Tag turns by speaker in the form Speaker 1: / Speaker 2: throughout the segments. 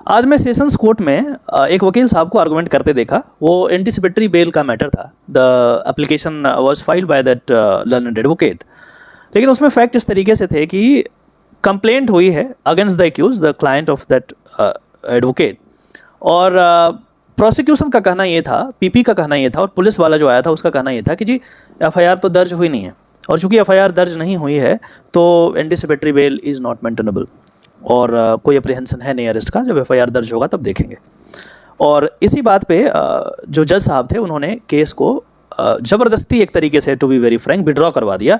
Speaker 1: आज मैं sessions court में एक वकील साहब को आर्गुमेंट करते देखा। वो एंटीसिपेटरी बेल का मैटर था। The application was filed by that learned advocate. लेकिन उसमें फैक्ट इस तरीके से थे कि कंप्लेंट हुई है against the accused, the client of that advocate, और प्रोसिक्यूशन का कहना ये था, पीपी का कहना ये था, और पुलिस वाला जो आया था उसका कहना ये था कि जी एफआईआर तो दर्ज हुई नहीं है, और चूंकि एफआईआर दर्ज नहीं हुई है तो anticipatory bail is not maintainable, और कोई अप्रीहेंशन है नहीं अरेस्ट का। जब एफआईआर दर्ज होगा तब देखेंगे। और इसी बात पे जो जज साहब थे उन्होंने केस को ज़बरदस्ती एक तरीके से, to be very frank, withdraw करवा दिया,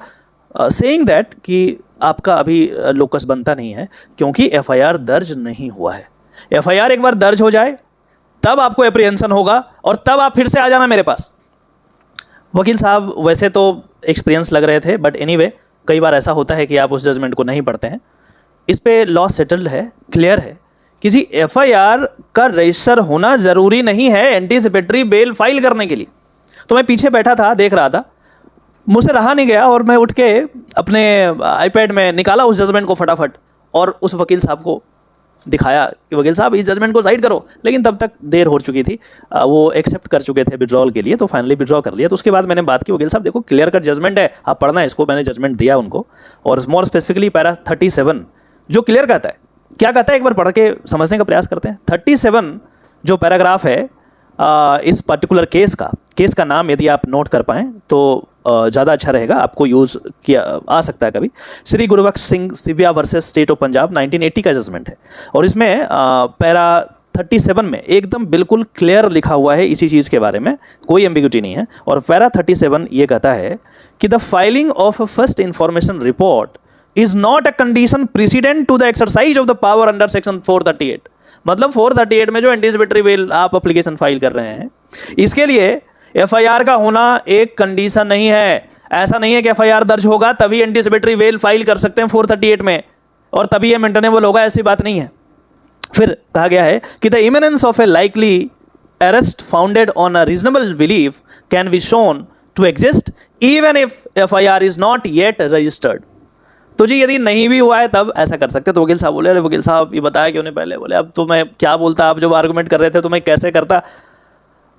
Speaker 1: सेइंग दैट कि आपका अभी लोकस बनता नहीं है क्योंकि एफआईआर दर्ज नहीं हुआ है। एफआईआर एक बार दर्ज हो जाए तब आपको एप्रीहेंशन होगा और तब आप फिर से आ जाना मेरे पास। वकील साहब वैसे तो एक्सपीरियंस लग रहे थे, बट एनीवे कई बार ऐसा होता है कि आप उस जजमेंट को नहीं पढ़ते हैं। इस पे लॉ सेटल्ड है, क्लियर है कि जी एफआईआर का रजिस्टर होना ज़रूरी नहीं है एंटीसिपेटरी बेल फाइल करने के लिए। तो मैं पीछे बैठा था, देख रहा था, मुझसे रहा नहीं गया और मैं उठ के अपने आईपैड में निकाला उस जजमेंट को फटाफट और उस वकील साहब को दिखाया कि वकील साहब इस जजमेंट को साइड करो। लेकिन तब तक देर हो चुकी थी, वो एक्सेप्ट कर चुके थे विड्रॉल के लिए, तो फाइनली विड्रॉ कर लिया। तो उसके बाद मैंने बात की, वकील साहब देखो क्लियर कट जजमेंट है, आप पढ़ना है इसको। मैंने जजमेंट दिया उनको, और मोर स्पेसिफिकली पैरा 37 जो क्लियर कहता है, क्या कहता है एक बार पढ़ के समझने का प्रयास करते हैं। 37 जो पैराग्राफ है इस पर्टिकुलर केस का नाम यदि आप नोट कर पाएँ तो ज़्यादा अच्छा रहेगा, आपको यूज़ किया आ सकता है कभी। Shri Gurbaksh Singh Sibia versus state of Punjab 1980 का जजमेंट है, और इसमें पैरा 37 में एकदम बिल्कुल क्लियर लिखा हुआ है इसी चीज़ के बारे में, कोई एम्बिग्यूटी नहीं है। और पैरा 37 ये कहता है कि the filing of a first information report is not a condition precedent to the exercise of the power under section 438। मतलब 438 में जो एंटीसिपेटरी बेल आप एप्लीकेशन फाइल कर रहे हैं, इसके लिए एफआईआर का होना एक कंडीशन नहीं है। ऐसा नहीं है कि एफआईआर दर्ज होगा तभी एंटीसिपेटरी बेल फाइल कर सकते हैं 438 में और तभी ये मेंटेनेबल होगा, ऐसी बात नहीं है। फिर कहा गया है कि the imminence of a likely arrest founded on a reasonable belief can be shown to exist even if FIR is not yet registered. तो जी यदि नहीं भी हुआ है तब ऐसा कर सकते हैं। तो वकील साहब बोले, अरे वकील साहब ये बताया क्यों नहीं पहले? बोले अब तो मैं क्या बोलता, आप जब आर्गूमेंट कर रहे थे तो मैं कैसे करता,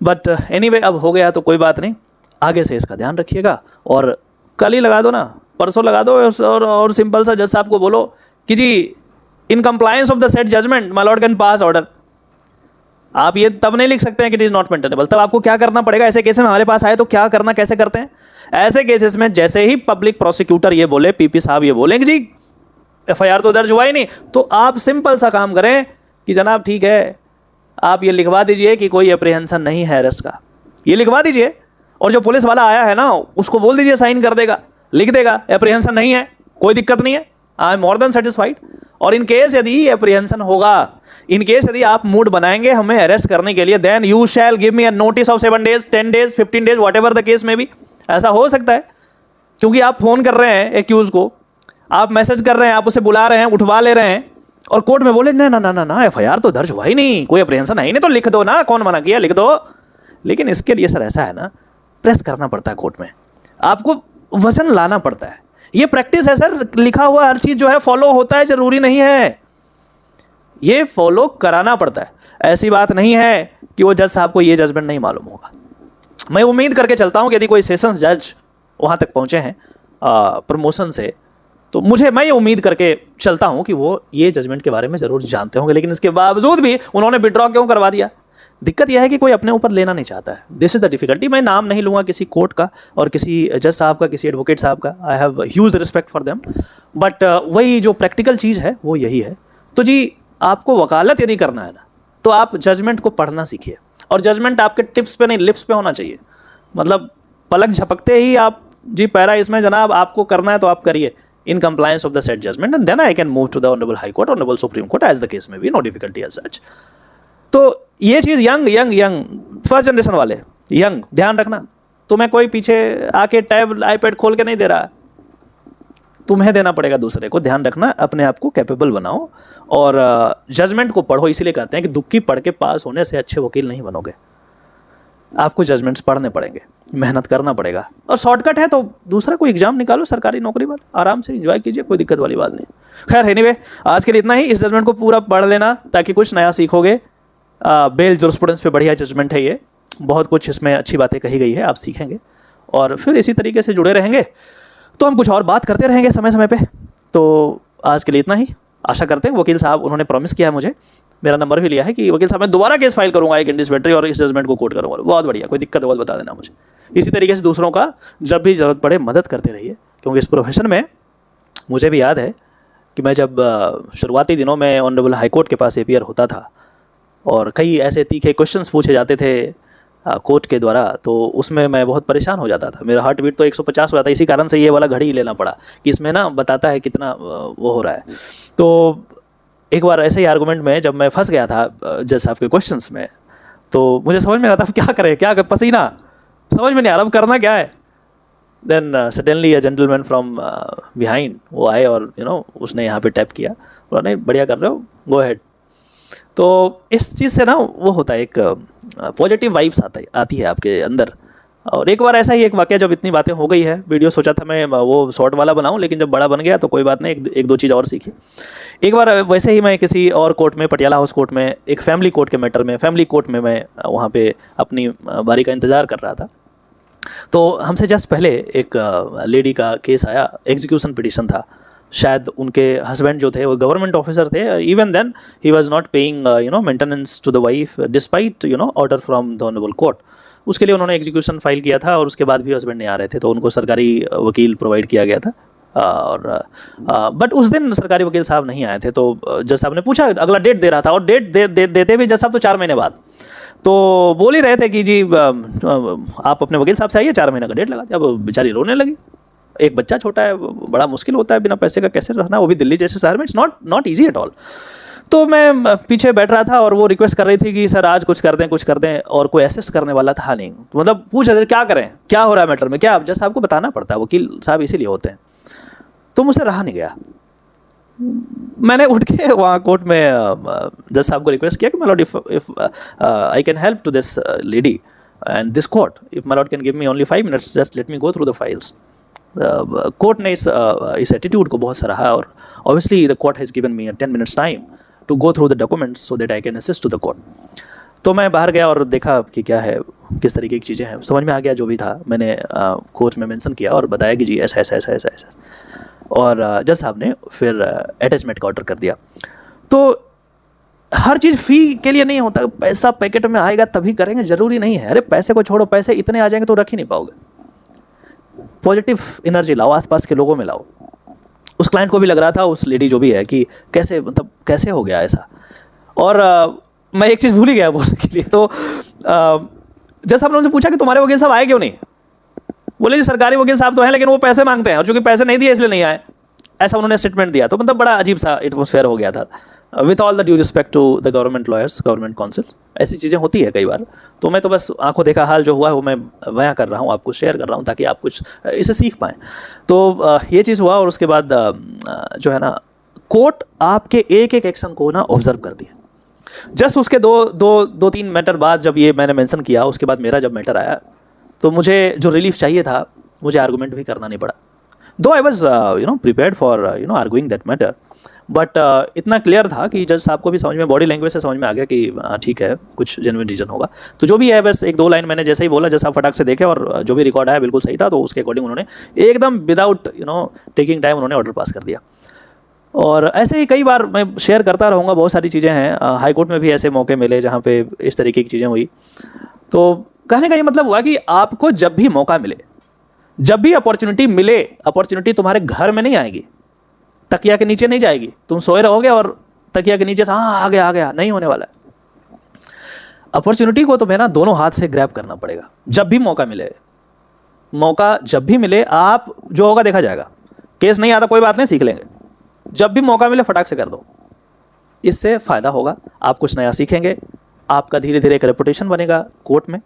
Speaker 1: बट एनीवे अब हो गया तो कोई बात नहीं। आगे से इसका ध्यान रखिएगा, और कल ही लगा दो ना, परसों लगा दो, और सिंपल सा जज साहब को बोलो कि जी in compliance of the set judgment my lord can pass order. आप ये तब नहीं लिख सकते हैं कि इट इज नॉट मेंटेनेबल। तब आपको क्या करना पड़ेगा, ऐसे केस में हमारे पास आए तो क्या करना, कैसे करते हैं ऐसे केसेस में? जैसे ही पब्लिक प्रोसिक्यूटर ये बोले, पीपी साहब ये बोलेंगे जी एफआईआर तो दर्ज हुआ ही नहीं, तो आप सिंपल सा काम करें कि जनाब ठीक है, आप ये लिखवा दीजिए कि कोई अप्रीहेंशन नहीं है अरेस्ट का, ये लिखवा दीजिए। और जो पुलिस वाला आया है ना उसको बोल दीजिए, साइन कर देगा, लिख देगा एप्रीहेंशन नहीं है, कोई दिक्कत नहीं है, I am more than satisfied. और इन केस यदि एप्रीहेंशन होगा, इन केस यदि आप मूड बनाएंगे हमें अरेस्ट करने के लिए, then you shall give me a notice of 7 days, 10 days, 15 days, whatever the case में भी। ऐसा हो सकता है क्योंकि आप फोन कर रहे हैं एक्यूज को, आप मैसेज कर रहे हैं, आप उसे बुला रहे हैं, उठवा ले रहे हैं, और कोर्ट में बोले ना ना ना ना ना एफआईआर तो दर्ज हुआ ही नहीं, कोई अप्रीहेंशन है ही नहीं, तो लिख दो ना, कौन मना किया, लिख दो। लेकिन इसके लिए सर ऐसा है ना, प्रेस करना पड़ता है कोर्ट में, आपको वजन लाना पड़ता है। ये प्रैक्टिस है सर, लिखा हुआ हर चीज जो है फॉलो होता है जरूरी नहीं है, ये फॉलो कराना पड़ता है। ऐसी बात नहीं है कि वो जज साहब को ये जजमेंट नहीं मालूम होगा। मैं उम्मीद करके चलता हूं कि यदि कोई सेशंस जज वहां तक पहुंचे हैं प्रमोशन से, तो मैं ये उम्मीद करके चलता हूं कि वो ये जजमेंट के बारे में जरूर जानते होंगे। लेकिन इसके बावजूद भी उन्होंने विड्रॉ क्यों करवा दिया? दिक्कत यह है कि कोई अपने ऊपर लेना नहीं चाहता है। This is the difficulty. मैं नाम नहीं लूंगा किसी कोर्ट का और किसी जज साहब का, किसी एडवोकेट साहब का, I have huge respect for them, but वही जो प्रैक्टिकल चीज़ है वो यही है। तो जी आपको वकालत यदि करना है ना, तो आप जजमेंट को पढ़ना सीखिए, और जजमेंट आपके टिप्स पे नहीं लिप्स पे होना चाहिए। मतलब पलक झपकते ही आप जी पैरा इसमें जनाब आपको करना है तो आप करिए, in compliance of the said judgment, and then I can move to the honorable high court, honorable supreme court, as the case may be, no difficulty as such। तो ये चीज़ यंग फर्स्ट जनरेशन वाले young ध्यान रखना। तुम्हें कोई पीछे आके tab iPad खोल के नहीं दे रहा है, तुम्हें देना पड़ेगा दूसरे को। ध्यान रखना, अपने आप को कैपेबल बनाओ और जजमेंट को पढ़ो। इसीलिए कहते हैं कि दुक्की पढ़ के पास होने से अच्छे वकील नहीं बनोगे। आपको जजमेंट्स पढ़ने पड़ेंगे, मेहनत करना पड़ेगा, और शॉर्टकट है तो दूसरा कोई एग्जाम निकालो सरकारी नौकरी वाला, आराम से एंजॉय कीजिए, कोई दिक्कत वाली बात नहीं। खैर एनीवे, आज के लिए इतना ही। इस जजमेंट को पूरा पढ़ लेना ताकि कुछ नया सीखोगे। बेल जुरिस्प्रूडेंस पे बढ़िया जजमेंट है ये, बहुत कुछ इसमें अच्छी बातें कही गई है, आप सीखेंगे और फिर इसी तरीके से जुड़े रहेंगे तो हम कुछ और बात करते रहेंगे समय समय पे। तो आज के लिए इतना ही। आशा करते हैं, वकील साहब उन्होंने प्रॉमिस किया है मुझे, मेरा नंबर भी लिया है कि वकील साहब मैं दोबारा केस फाइल करूंगा एक एंटीसिपेटरी और इस जजमेंट को कोट करूंगा। बहुत बढ़िया, कोई दिक्कत हो तो बता देना मुझे। इसी तरीके से दूसरों का जब भी ज़रूरत पड़े मदद करते रहिए, क्योंकि इस प्रोफेशन में मुझे भी याद है कि मैं जब शुरुआती दिनों में ऑनरेबल हाई कोर्ट के पास अपीयर होता था और कई ऐसे तीखे क्वेश्चंस पूछे जाते थे कोर्ट के द्वारा, तो उसमें मैं बहुत परेशान हो जाता था। मेरा हार्ट बीट तो 150 हो जाता। इसी कारण से ये वाला घड़ी लेना पड़ा कि इसमें ना बताता है कितना वो हो रहा है। तो एक बार ऐसे ही आर्गूमेंट में जब मैं फंस गया था जज साहब के क्वेश्चंस में, तो मुझे समझ में आ रहा था क्या करें, क्या पसीना समझ में नहीं आ रहा, अब करना क्या है। Then suddenly a gentleman from behind वो आए और उसने यहाँ पे टैप किया, बोला नहीं बढ़िया कर रहे हो, गो अहेड। तो इस चीज़ से ना वो होता है, एक पॉजिटिव वाइब्स आती है आपके अंदर। और एक बार ऐसा ही एक वाकया, जब इतनी बातें हो गई है, वीडियो सोचा था मैं वो शॉर्ट वाला बनाऊं, लेकिन जब बड़ा बन गया तो कोई बात नहीं, एक दो चीज़ और सीखी। एक बार वैसे ही मैं किसी और कोर्ट में, पटियाला हाउस कोर्ट में, एक फैमिली कोर्ट के मैटर में, फैमिली कोर्ट में मैं वहाँ पे अपनी बारी का इंतज़ार कर रहा था। तो हमसे जस्ट पहले एक लेडी का केस आया, एग्जीक्यूशन पिटिशन था। शायद उनके हस्बैंड जो थे वो गवर्नमेंट ऑफिसर थे, even then he was not paying maintenance to the wife despite order from the honourable court. उसके लिए उन्होंने एग्जीक्यूशन फाइल किया था और उसके बाद भी हस्बैंड नहीं आ रहे थे, तो उनको सरकारी वकील प्रोवाइड किया गया था। और बट उस दिन सरकारी वकील साहब नहीं आए थे। तो जज साहब ने पूछा, अगला डेट दे रहा था और डेट देते भी जज साहब तो 4 महीने बाद। तो बोल ही रहे थे कि जी आप अपने वकील साहब से आइए, 4 महीने का डेट लगा दिया। अब बेचारी रोने लगी, एक बच्चा छोटा है, बड़ा मुश्किल होता है बिना पैसे का कैसे रहना, वो भी दिल्ली जैसे शहर में। It's not easy at all. तो मैं पीछे बैठ रहा था और वो रिक्वेस्ट कर रही थी कि सर आज कुछ कर दें, और कोई असिस्ट करने वाला था नहीं। मतलब पूछ रहे थे क्या करें, क्या हो रहा है मैटर में, क्या जज साहब को बताना पड़ता है, वकील साहब इसीलिए होते हैं। तो मुझसे रहा नहीं गया, मैंने उठ के वहाँ कोर्ट में जज साहब को रिक्वेस्ट किया कि my lord if I can help to this lady and this court, if my lord can give me only 5 minutes, just let me go through the files. Court ने इस एटीट्यूड को बहुत सराहा और obviously the court has given me 10 minutes time to go through the documents so that I can assist to the court. तो मैं बाहर गया और देखा कि क्या है, किस तरीके की चीज़ें हैं, समझ में आ गया जो भी था। मैंने कोर्ट में मेंशन किया और बताया कि जी ऐसा ऐसा ऐसा ऐसा ऐसा, और जज साहब ने फिर अटैचमेंट का ऑर्डर कर दिया। तो हर चीज़ फ़ी के लिए नहीं होता, पैसा पैकेट में आएगा तभी करेंगे, ज़रूरी नहीं है। अरे पैसे को छोड़ो, पैसे इतने आ जाएंगे तो रख ही नहीं पाओगे। पॉजिटिव एनर्जी लाओ, आसपास के लोगों में लाओ। उस क्लाइंट को भी लग रहा था, उस लेडी जो भी है, कि कैसे मतलब कैसे हो गया ऐसा। और मैं एक चीज़ भूल ही गया बोलने के लिए। तो जज साहब ने उनसे पूछा कि तुम्हारे वकील साहब आए क्यों नहीं। बोले जी सरकारी वकील साहब तो हैं लेकिन वो पैसे मांगते हैं और चूंकि पैसे नहीं दिए इसलिए नहीं आए, ऐसा उन्होंने स्टेटमेंट दिया। तो मतलब बड़ा अजीब सा एटमॉस्फेयर हो गया था। With all the due respect to the government lawyers, government counsels, ऐसी चीज़ें होती है कई बार। तो मैं तो बस आंखों देखा हाल जो हुआ है वो मैं बयां कर रहा हूँ, आपको शेयर कर रहा हूँ ताकि आप कुछ इसे सीख पाएँ। तो ये चीज़ हुआ और उसके बाद जो है ना, कोर्ट आपके एक एक एक्शन को ना ऑब्जर्व करती है। जस्ट उसके दो तीन मैटर बाद जब ये मैंने मेंशन किया, उसके बाद मेरा जब मैटर आया तो मुझे जो रिलीफ चाहिए था, मुझे आर्गूमेंट भी करना नहीं पड़ा। दो I was prepared for arguing that matter, but इतना क्लियर था कि जज साहब को भी समझ में, बॉडी लैंग्वेज से समझ में आ गया कि ठीक है कुछ जेन्युइन रीजन होगा। तो जो भी है बस 1-2 लाइन मैंने जैसे ही बोला, जज साहब फटाक से देखे और जो भी रिकॉर्ड आया बिल्कुल सही था। तो उसके अकॉर्डिंग उन्होंने एकदम विदाउट टेकिंग टाइम उन्होंने ऑर्डर पास कर दिया। और ऐसे ही कई बार मैं शेयर करता रहूँगा, बहुत सारी चीज़ें हैं। हाई कोर्ट में भी ऐसे मौके मिले जहाँ पे इस तरीके की चीज़ें हुई। तो कहने का ये मतलब हुआ कि आपको जब भी मौका मिले, जब भी अपॉर्चुनिटी मिले, अपॉर्चुनिटी तुम्हारे घर में नहीं आएगी, तकिया के नीचे नहीं जाएगी। तुम सोए रहोगे और तकिया के नीचे से हाँ आ गया, नहीं होने वाला है। अपॉर्चुनिटी को तुम्हें ना दोनों हाथ से ग्रैब करना पड़ेगा। जब भी मौका मिले, मौका जब भी मिले, आप जो होगा देखा जाएगा। केस नहीं आता कोई बात नहीं, सीख लेंगे। जब भी मौका मिले फटाक से कर दो, इससे फ़ायदा होगा, आप कुछ नया सीखेंगे, आपका धीरे धीरे एक रेपुटेशन बनेगा कोर्ट में।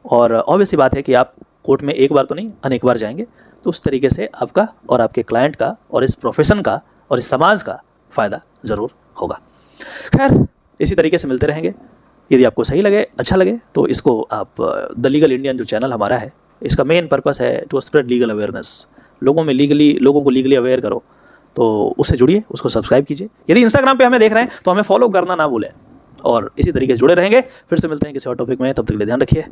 Speaker 1: और ऑब्वियस सी बात है कि आप कोर्ट में एक बार तो नहीं अनेक बार जाएंगे, तो उस तरीके से आपका और आपके क्लाइंट का और इस प्रोफेशन का और इस समाज का फ़ायदा ज़रूर होगा। खैर इसी तरीके से मिलते रहेंगे। यदि आपको सही लगे, अच्छा लगे, तो इसको आप द लीगल इंडियन जो चैनल हमारा है, इसका मेन पर्पस है टू स्प्रेड लीगल अवेयरनेस, लोगों को लीगली अवेयर करो, तो उससे जुड़िए, उसको सब्सक्राइब कीजिए। यदि इंस्टाग्राम पे हमें देख रहे हैं तो हमें फॉलो करना ना भूलें, और इसी तरीके से जुड़े रहेंगे। फिर से मिलते हैं किसी और टॉपिक में, तब तक के लिए ध्यान रखिए।